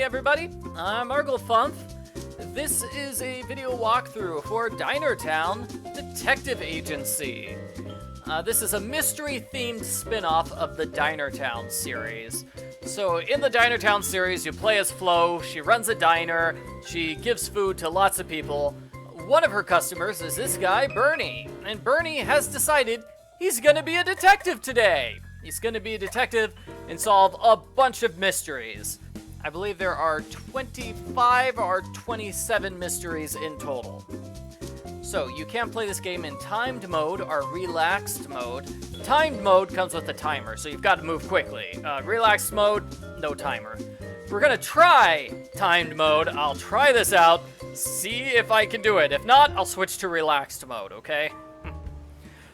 everybody, I'm Arglefumph. This is a video walkthrough for DinerTown Detective Agency. This is a mystery-themed spin-off of the DinerTown series. So in the DinerTown series, you play as Flo, she runs a diner, she gives food to lots of people. One of her customers is this guy, Bernie, and Bernie has decided he's gonna be a detective today. He's gonna be a detective and solve a bunch of mysteries. I believe there are 25 or 27 mysteries in total. So you can play this game in timed mode or relaxed mode. Timed mode comes with a timer, so you've got to move quickly. Relaxed mode, no timer. We're gonna try timed mode. I'll try this out, see if I can do it. If not, I'll switch to relaxed mode, okay?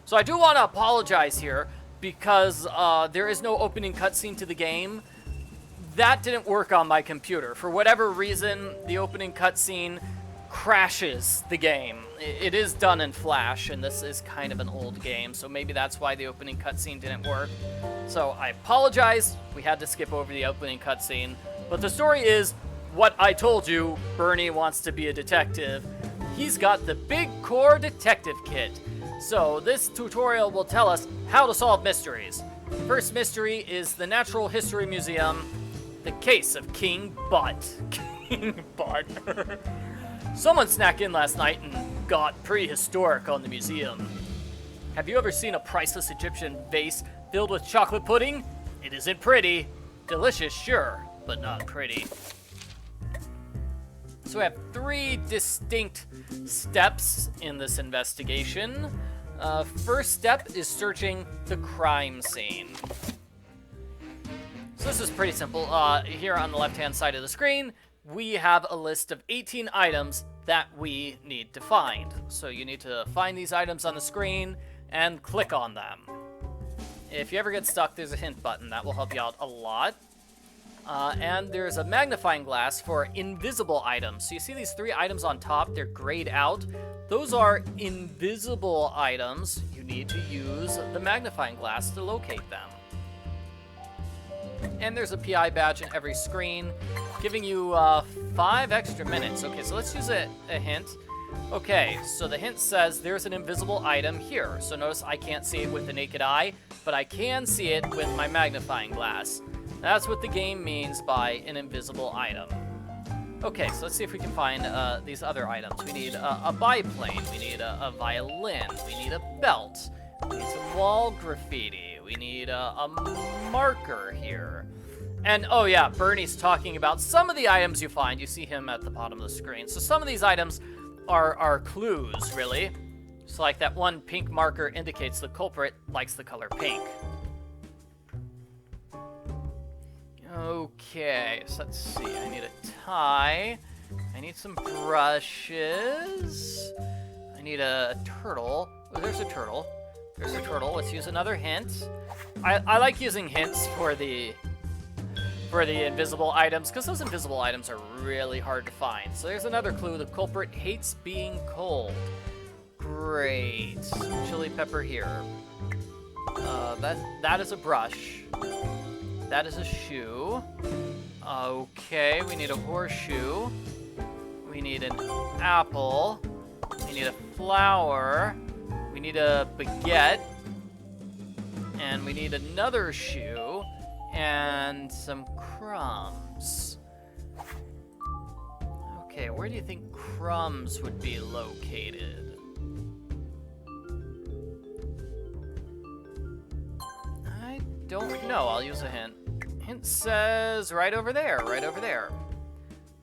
So I do want to apologize here because there is no opening cutscene to the game. That didn't work on my computer. For whatever reason, the opening cutscene crashes the game. It is done in Flash, and this is kind of an old game, so maybe that's why the opening cutscene didn't work. So I apologize. We had to skip over the opening cutscene. But the story is what I told you. Bernie wants to be a detective. He's got the Big Core Detective Kit. So this tutorial will tell us how to solve mysteries. First mystery is the Natural History Museum, the case of King Butt. King Butt. Someone snuck in last night and got prehistoric on the museum. Have you ever seen a priceless Egyptian vase filled with chocolate pudding? It isn't pretty. Delicious, sure, but not pretty. So we have 3 distinct steps in this investigation. First step is searching the crime scene. So this is pretty simple. Here on the left-hand side of the screen, we have a list of 18 items that we need to find. So you need to find these items on the screen and click on them. If you ever get stuck, there's a hint button. That will help you out a lot. And there's a magnifying glass for invisible items. So you see these 3 items on top, they're grayed out. Those are invisible items. You need to use the magnifying glass to locate them. And there's a PI badge in every screen, giving you 5 extra minutes. Okay, so let's use a hint. Okay, so the hint says there's an invisible item here. So notice I can't see it with the naked eye, but I can see it with my magnifying glass. That's what the game means by an invisible item. Okay, so let's see if we can find these other items. We need a biplane, we need a violin, we need a belt, we need some wall graffiti, we need a marker here. And oh yeah, Bernie's talking about some of the items you find. You see him at the bottom of the screen. So some of these items are clues, really. So like that one pink marker indicates the culprit likes the color pink. Okay, so let's see. I need a tie. I need some brushes. I need a turtle. Oh, there's a turtle. There's a turtle. Let's use another hint. I like using hints for the invisible items, because those invisible items are really hard to find. So there's another clue. The culprit hates being cold. Great. Chili pepper here. That is a brush. That is a shoe. Okay, we need a horseshoe. We need an apple. We need a flower. We need a baguette. And we need another shoe. And some crumbs. Okay, where do you think crumbs would be located? I don't know. I'll use a hint. Hint says right over there, right over there.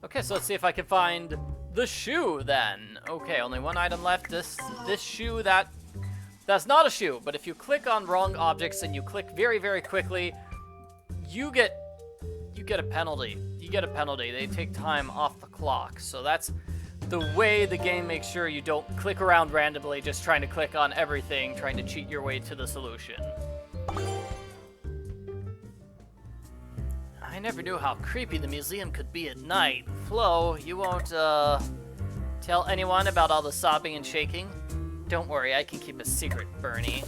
Okay, so let's see if I can find the shoe then. Okay, only 1 item left. This shoe, that's not a shoe, but if you click on wrong objects and you click very, very quickly, you get a penalty. You get a penalty. They take time off the clock. So that's the way the game makes sure you don't click around randomly, just trying to click on everything, trying to cheat your way to the solution. I never knew how creepy the museum could be at night. Flo, you won't, tell anyone about all the sobbing and shaking? Don't worry, I can keep a secret, Bernie.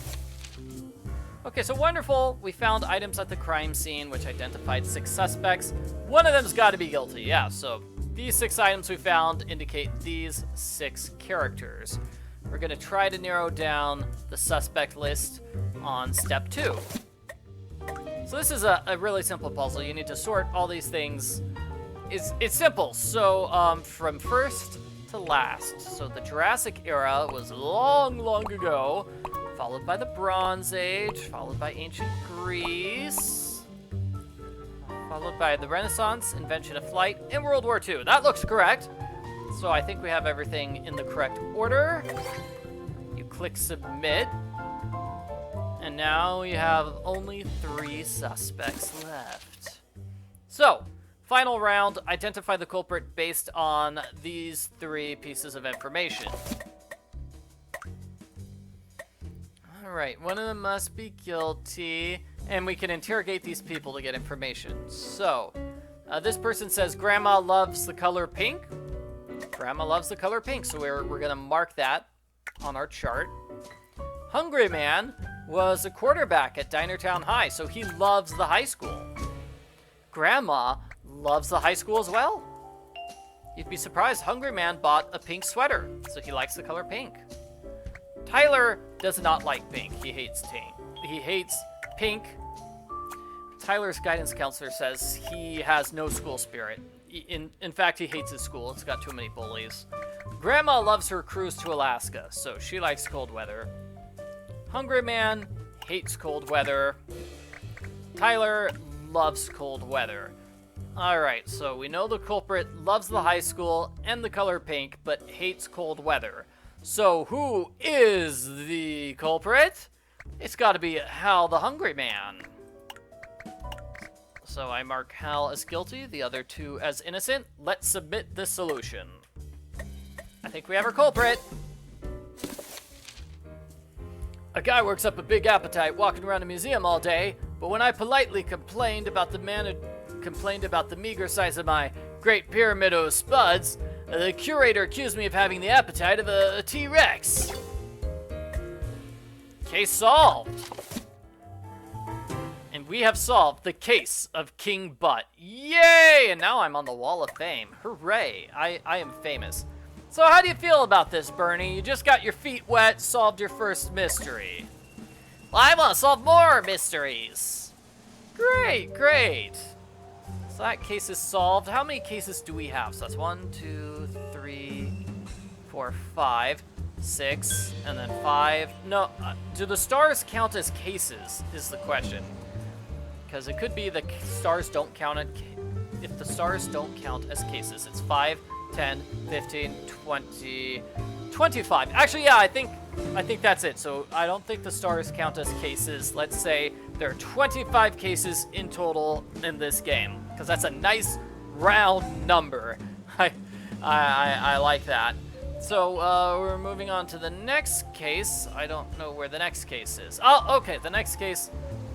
Okay, so wonderful. We found items at the crime scene, which identified 6 suspects. One of them's got to be guilty, yeah. So these 6 items we found indicate these 6 characters. We're going to try to narrow down the suspect list on step 2. So this is a really simple puzzle. You need to sort all these things. It's simple. So from first to last. So the Jurassic era was long, long ago, followed by the Bronze Age, followed by ancient Greece, followed by the Renaissance, invention of flight, and World War II. That looks correct. So I think we have everything in the correct order. You click submit. And now you have only 3 suspects left. So, final round, identify the culprit based on these 3 pieces of information. Alright, one of them must be guilty, and we can interrogate these people to get information. So, this person says Grandma loves the color pink. Grandma loves the color pink, so we're going to mark that on our chart. Hungry Man was a quarterback at DinerTown High, so he loves the high school. Grandma loves the high school as well. You'd be surprised, Hungry Man bought a pink sweater, so he likes the color pink. Tyler does not like pink. He hates pink. He hates pink. Tyler's guidance counselor says he has no school spirit. In fact, he hates his school. It's got too many bullies. Grandma loves her cruise to Alaska, so she likes cold weather. Hungry Man hates cold weather. Tyler loves cold weather. Alright, so we know the culprit loves the high school and the color pink, but hates cold weather. So who is the culprit? It's gotta be Hal the Hungry Man. So I mark Hal as guilty, the other 2 as innocent. Let's submit this solution. I think we have our culprit. A guy works up a big appetite walking around a museum all day, but when I politely complained about the meager size of my Great Pyramid of Spuds, the curator accused me of having the appetite of a T-Rex. Case solved. And we have solved the case of King Butt. Yay! And now I'm on the Wall of Fame. Hooray! I am famous. So how do you feel about this, Bernie? You just got your feet wet, solved your first mystery. Well, I want to solve more mysteries. Great, great. So that case is solved. How many cases do we have? So that's 1, 2, 3, 4, 5, 6, and then 5. No, do the stars count as cases is the question. Because it could be the stars don't count if the stars don't count as cases. It's 5, 10, 15, 20, 25. Actually, yeah, I think that's it. So I don't think the stars count as cases. Let's say there are 25 cases in total in this game, because that's a nice round number. I like that. So we're moving on to the next case. I don't know where the next case is. Oh, okay, the next case.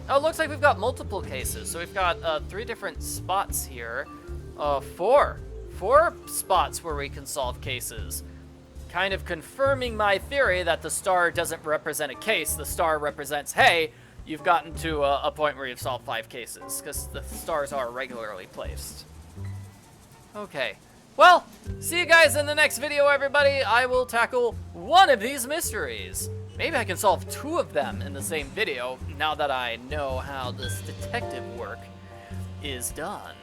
Oh, it looks like we've got multiple cases. So we've got 3 different spots here. 4 spots where we can solve cases. Kind of confirming my theory that the star doesn't represent a case. The star represents, hey, you've gotten to a point where you've solved 5 cases, because the stars are regularly placed. Okay. Well, see you guys in the next video, everybody. I will tackle one of these mysteries. Maybe I can solve 2 of them in the same video, now that I know how this detective work is done.